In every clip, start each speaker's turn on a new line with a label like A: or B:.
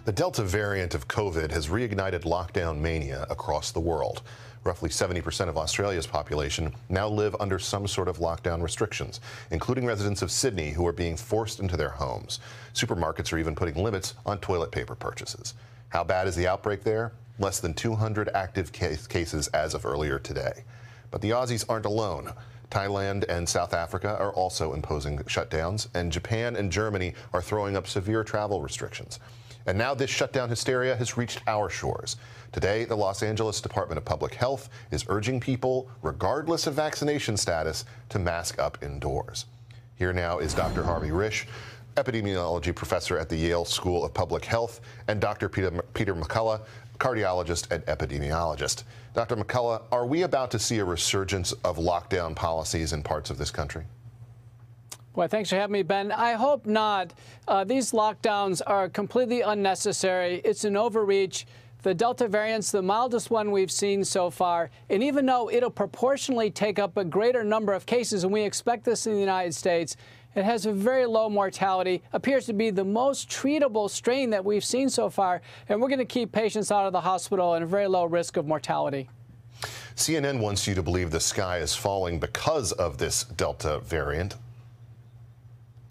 A: The Delta variant of COVID has reignited lockdown mania across the world. Roughly 70% of Australia's population now live under some sort of lockdown restrictions, including residents of Sydney who are being forced into their homes. Supermarkets are even putting limits on toilet paper purchases. How bad is the outbreak there? Less than 200 active cases as of earlier today. But the Aussies aren't alone. Thailand and South Africa are also imposing shutdowns, and Japan and Germany are throwing up severe travel restrictions. And now this shutdown hysteria has reached our shores. Today, the Los Angeles Department of Public Health is urging people, regardless of vaccination status, to mask up indoors. Here now is Dr. Harvey Risch, epidemiology professor at the Yale School of Public Health, and Dr. Peter McCullough, cardiologist and epidemiologist. Dr. McCullough, are we about to see a resurgence of lockdown policies in parts of this country?
B: Well, thanks for having me, Ben. I hope not. These lockdowns are completely unnecessary. It's an overreach. The Delta variant's the mildest one we've seen so far. And even though it'll proportionally take up a greater number of cases, and we expect this in the United States, it has a very low mortality, appears to be the most treatable strain that we've seen so far. And we're going to keep patients out of the hospital and a very low risk of mortality.
A: CNN wants you to believe the sky is falling because of this Delta variant.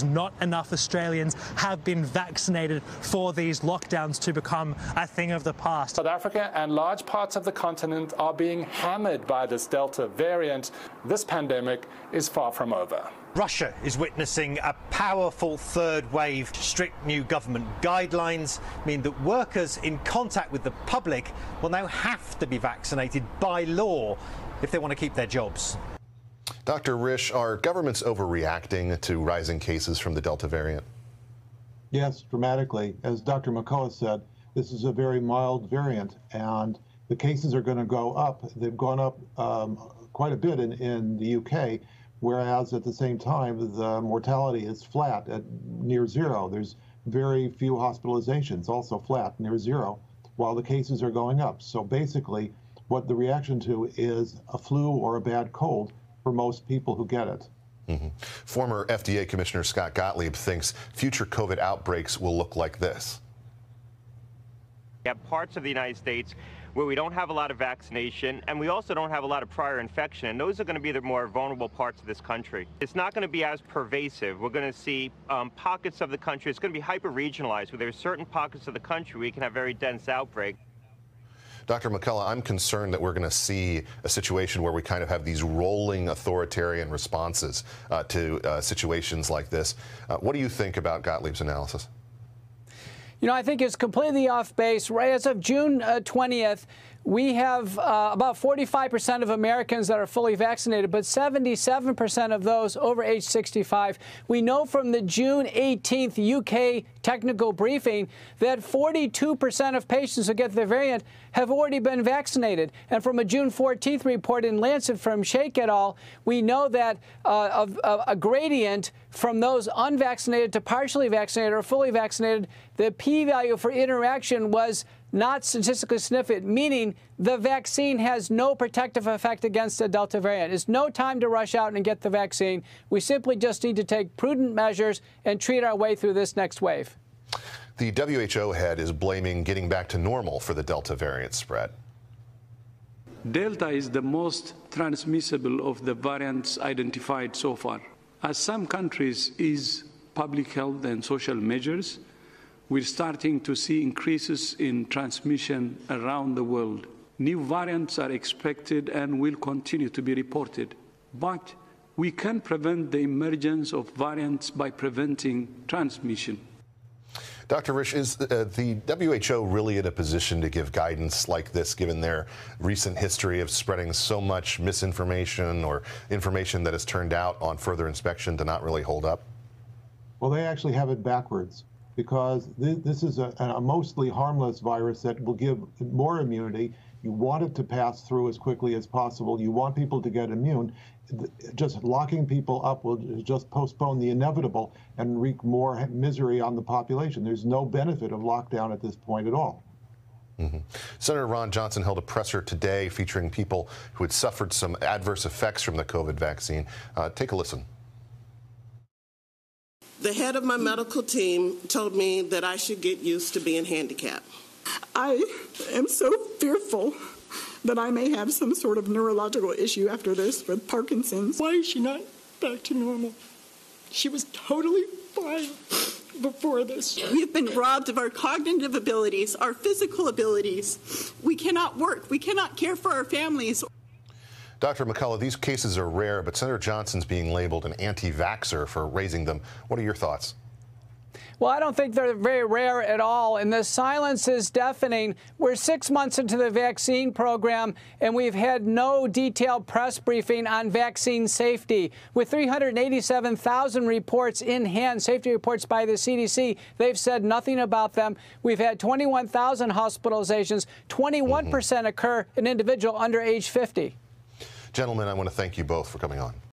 C: Not enough Australians have been vaccinated for these lockdowns to become a thing of the past.
D: South Africa and large parts of the continent are being hammered by this Delta variant. This pandemic is far from over.
E: Russia is witnessing a powerful third wave. Strict new government guidelines mean that workers in contact with the public will now have to be vaccinated by law if they want to keep their jobs.
A: Dr. Risch, are governments overreacting to rising cases from the Delta variant?
F: Yes, dramatically. As Dr. McCullough said, this is a very mild variant, and the cases are going to go up. They've gone up quite a bit in the UK, whereas at the same time, the mortality is flat at near zero. There's very few hospitalizations, also flat, near zero, while the cases are going up. So basically, what the reaction to is a flu or a bad cold for most people who get it.
A: Former FDA Commissioner Scott Gottlieb thinks future COVID outbreaks will look like this.
G: We have parts of the United States where we don't have a lot of vaccination, and we also don't have a lot of prior infection, and those are going to be the more vulnerable parts of this country. It's not going to be as pervasive. We're going to see pockets of the country. It's going to be hyper-regionalized, where there's certain pockets of the country where you can have very dense outbreaks.
A: Dr. McCullough, I'm concerned that we're going to see a situation where we kind of have these rolling authoritarian responses to situations like this. What do you think about Gottlieb's analysis?
B: You know, I think it's completely off base. Right as of June 20th, we have about 45% of Americans that are fully vaccinated, but 77% of those over age 65. We know from the June 18th UK technical briefing that 42% of patients who get the variant have already been vaccinated. And from a June 14th report in Lancet from Sheikh et al., we know that a gradient from those unvaccinated to partially vaccinated or fully vaccinated, the p-value for interaction was not statistically significant, meaning the vaccine has no protective effect against the Delta variant. It's no time to rush out and get the vaccine. We simply just need to take prudent measures and treat our way through this next wave.
A: The WHO head is blaming getting back to normal for the Delta variant spread.
H: Delta is the most transmissible of the variants identified so far. As some countries ease public health and social measures, we're starting to see increases in transmission around the world. New variants are expected and will continue to be reported. But we can prevent the emergence of variants by preventing transmission.
A: Dr. Risch, is the WHO really in a position to give guidance like this, given their recent history of spreading so much misinformation or information that has turned out on further inspection to not really hold up?
F: Well, they actually have it backwards, because this is a mostly harmless virus that will give more immunity. You want it to pass through as quickly as possible. You want people to get immune. Just locking people up will just postpone the inevitable and wreak more misery on the population. There's no benefit of lockdown at this point at all.
A: Senator Ron Johnson held a presser today featuring people who had suffered some adverse effects from the COVID vaccine. Take a listen.
I: The head of my medical team told me that I should get used to being handicapped.
J: I am so fearful that I may have some sort of neurological issue after this with Parkinson's. Why is she not back to normal? She was totally fine before this. We've been robbed of our cognitive abilities, our physical abilities. We cannot work. We cannot care for our families.
A: Dr. McCullough, these cases are rare, but Senator Johnson's being labeled an anti-vaxxer for raising them. What are your thoughts?
B: Well, I don't think they're very rare at all, and the silence is deafening. We're 6 months into the vaccine program, and we've had no detailed press briefing on vaccine safety. With 387,000 reports in hand, safety reports by the CDC, they've said nothing about them. We've had 21,000 hospitalizations. 21% occur in individual under age 50.
A: Gentlemen, I want to thank you both for coming on.